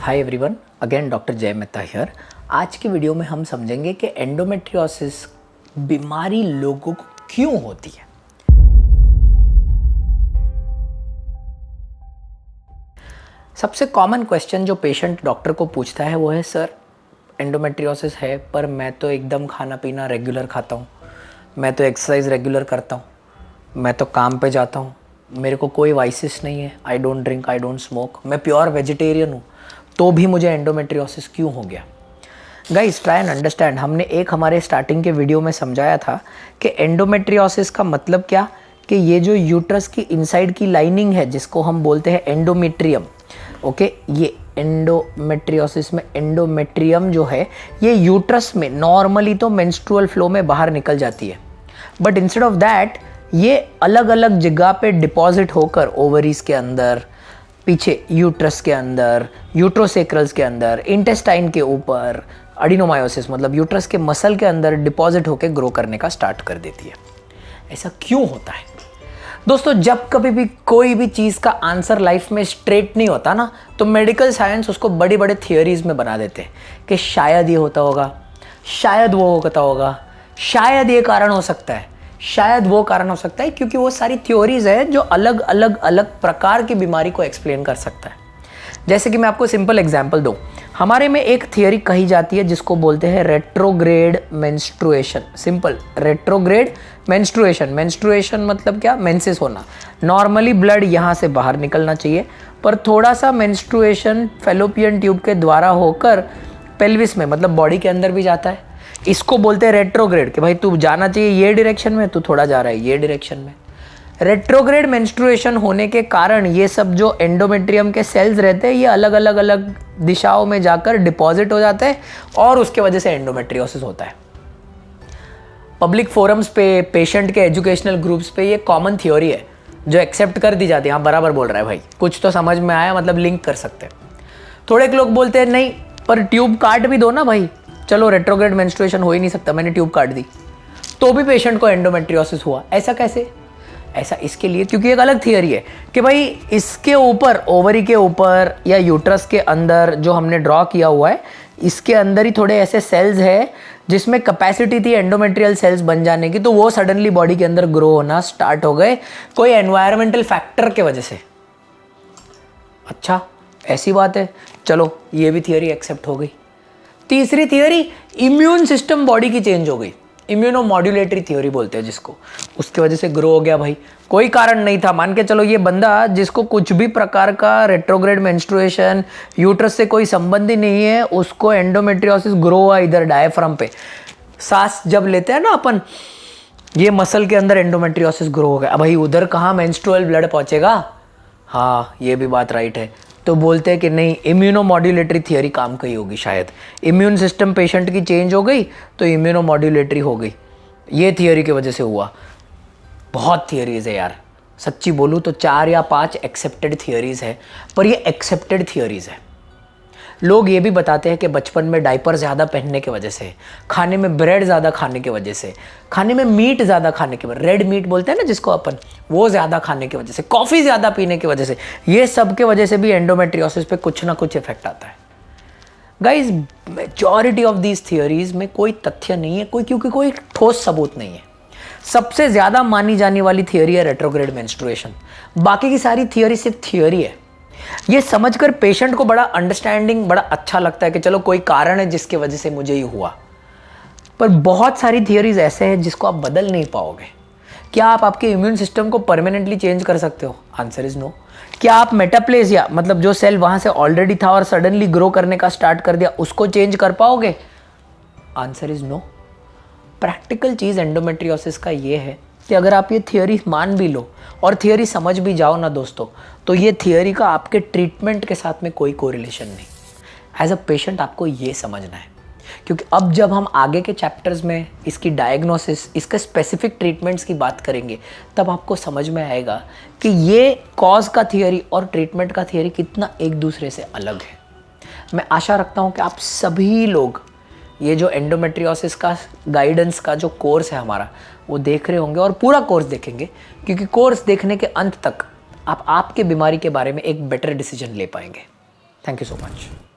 Hi everyone, again doctor जय Mehta here. आज की वीडियो में हम समझेंगे कि एंडोमेट्रियोसिस बीमारी लोगों को क्यों होती है। सबसे कॉमन क्वेश्चन जो पेशेंट डॉक्टर को पूछता है वो है, सर एंडोमेट्रियोसिस है पर मैं तो एकदम खाना पीना रेगुलर खाता हूँ, मैं तो एक्सरसाइज रेगुलर करता हूँ, मैं तो काम पे जाता हूँ, मेरे को कोई वाइसिस नहीं है, I don't drink, I don't smoke, मैं प्योर वेजिटेरियन हूँ, तो भी मुझे एंडोमेट्रियोसिस क्यों हो गया। Guys try and understand. हमने एक हमारे स्टार्टिंग के वीडियो में समझाया था कि एंडोमेट्रियोसिस का मतलब क्या, कि ये जो यूट्रस की इनसाइड की लाइनिंग है जिसको हम बोलते हैं एंडोमेट्रियम, ओके, ये एंडोमेट्रियोसिस में एंडोमेट्रियम जो है ये यूट्रस में नॉर्मली तो मेंस्ट्रुअल फ्लो में बाहर निकल जाती है, बट इंस्टेड ऑफ दैट ये अलग अलग जगह पे डिपॉजिट होकर ओवरीज के अंदर, पीछे यूट्रस के अंदर, यूट्रोसेक्रल्स के अंदर, इंटेस्टाइन के ऊपर, एडिनोमायोसिस मतलब यूट्रस के मसल के अंदर डिपॉजिट होकर ग्रो करने का स्टार्ट कर देती है। ऐसा क्यों होता है दोस्तों? जब कभी भी कोई भी चीज़ का आंसर लाइफ में स्ट्रेट नहीं होता ना, तो मेडिकल साइंस उसको बड़े बड़े थियोरीज में बना देते हैं कि शायद ये होता होगा, शायद वो होता होगा, शायद ये कारण हो सकता है, शायद वो कारण हो सकता है, क्योंकि वो सारी थ्योरीज है जो अलग अलग अलग प्रकार की बीमारी को एक्सप्लेन कर सकता है। जैसे कि मैं आपको सिंपल एग्जांपल दूं, हमारे में एक थियोरी कही जाती है जिसको बोलते हैं retrograde menstruation. Simple, retrograde menstruation. Menstruation मतलब क्या? मेंसेस होना। नॉर्मली ब्लड यहाँ से बाहर निकलना चाहिए, पर थोड़ा सा मेंस्ट्रुएशन फेलोपियन ट्यूब के द्वारा होकर पेल्विस में मतलब बॉडी के अंदर भी जाता है। इसको बोलते हैं रेट्रोग्रेड, कि भाई तू जाना चाहिए ये डायरेक्शन में, तू थोड़ा जा रहा है ये डायरेक्शन में। रेट्रोग्रेड मेंस्ट्रुएशन होने के कारण ये सब जो एंडोमेट्रियम के सेल्स रहते हैं ये अलग अलग अलग दिशाओं में जाकर डिपॉजिट हो जाते हैं और उसके वजह से एंडोमेट्रियोसिस होता है। पब्लिक फोरम्स पे, पेशेंट के एजुकेशनल ग्रुप्स पे ये कॉमन थ्योरी है जो एक्सेप्ट कर दी जाती है। हाँ बराबर बोल रहा है भाई, कुछ तो समझ में आया, मतलब लिंक कर सकते हैं। थोड़े लोग बोलते हैं नहीं पर ट्यूब काट भी दो ना भाई, चलो रेट्रोग्रेड मेंस्ट्रुएशन हो ही नहीं सकता, मैंने ट्यूब काट दी तो भी पेशेंट को एंडोमेट्रियोसिस हुआ। ऐसा कैसे? ऐसा इसके लिए क्योंकि एक अलग थियरी है कि भाई इसके ऊपर, ओवरी के ऊपर या यूट्रस के अंदर जो हमने ड्रॉ किया हुआ है, इसके अंदर ही थोड़े ऐसे सेल्स है जिसमें कैपेसिटी थी एंडोमेट्रियल सेल्स बन जाने की, तो वो सडनली बॉडी के अंदर ग्रो होना स्टार्ट हो गए कोई एनवायरमेंटल फैक्टर के वजह से। अच्छा ऐसी बात है, चलो ये भी थियरी एक्सेप्ट हो गई। तीसरी थियरी, इम्यून सिस्टम बॉडी की चेंज हो गई, इम्यूनोमॉड्यूलेटरी थ्योरी बोलते हैं जिसको, उसकी वजह से ग्रो हो गया। भाई कोई कारण नहीं था, मान के चलो ये बंदा जिसको कुछ भी प्रकार का रेट्रोग्रेड मेंस्ट्रुएशन, यूट्रस से कोई संबंध ही नहीं है, उसको एंडोमेट्रियोसिस ग्रो हुआ इधर डायफ्राम पे। सांस जब लेते हैं ना अपन, ये मसल के अंदर एंडोमेट्रियोसिस ग्रो हो गया। भाई उधर कहाँ मेंस्ट्रुअल ब्लड पहुंचेगा? हाँ ये भी बात राइट है। तो बोलते हैं कि नहीं, इम्यूनोमॉड्यूलेटरी थियरी काम की होगी शायद, इम्यून सिस्टम पेशेंट की चेंज हो गई तो इम्यूनोमॉड्यूलेटरी हो गई, ये थियरी की वजह से हुआ। बहुत थियरीज है यार, सच्ची बोलूँ तो 4 या 5 एक्सेप्टेड थियरीज है, पर ये एक्सेप्टेड थियरीज है। लोग ये भी बताते हैं कि बचपन में डायपर ज़्यादा पहनने की वजह से, खाने में ब्रेड ज़्यादा खाने की वजह से, खाने में मीट ज़्यादा खाने की वजह, रेड मीट बोलते हैं ना जिसको अपन, वो ज़्यादा खाने की वजह से, कॉफ़ी ज़्यादा पीने की वजह से, ये सब के वजह से भी एंडोमेट्रियोसिस पे कुछ ना कुछ इफेक्ट आता है। Guys majority of these theories में कोई तथ्य नहीं है, क्योंकि कोई ठोस सबूत नहीं है। सबसे ज़्यादा मानी जाने वाली थियोरी है रेट्रोग्रेड मेंस्ट्रुएशन, बाकी की सारी थियोरी सिर्फ थियोरी है। ये समझकर पेशेंट को बड़ा अंडरस्टैंडिंग, बड़ा अच्छा लगता है कि चलो कोई कारण है जिसकी वजह से मुझे ये हुआ, पर बहुत सारी थियरीज ऐसे हैं जिसको आप बदल नहीं पाओगे। क्या आप आपके इम्यून सिस्टम को परमानेंटली चेंज कर सकते हो? Answer is no. क्या आप मेटाप्लेजिया मतलब जो सेल वहां से ऑलरेडी था और सडनली ग्रो करने का स्टार्ट कर दिया, उसको चेंज कर पाओगे? Answer is no. प्रैक्टिकल चीज एंडोमेट्रियोसिस का ये है कि अगर आप ये थियरी मान भी लो और थियरी समझ भी जाओ ना दोस्तों, तो ये थियरी का आपके ट्रीटमेंट के साथ में कोई कोरिलेशन नहीं। एज अ पेशेंट आपको ये समझना है, क्योंकि अब जब हम आगे के चैप्टर्स में इसकी डायग्नोसिस, इसके स्पेसिफिक ट्रीटमेंट्स की बात करेंगे, तब आपको समझ में आएगा कि ये कॉज का थियरी और ट्रीटमेंट का थियरी कितना एक दूसरे से अलग है। मैं आशा रखता हूँ कि आप सभी लोग ये जो एंडोमेट्रियोसिस का गाइडेंस का जो कोर्स है हमारा, वो देख रहे होंगे और पूरा कोर्स देखेंगे, क्योंकि कोर्स देखने के अंत तक आप आपके बीमारी के बारे में एक बेटर डिसीजन ले पाएंगे। Thank you so much.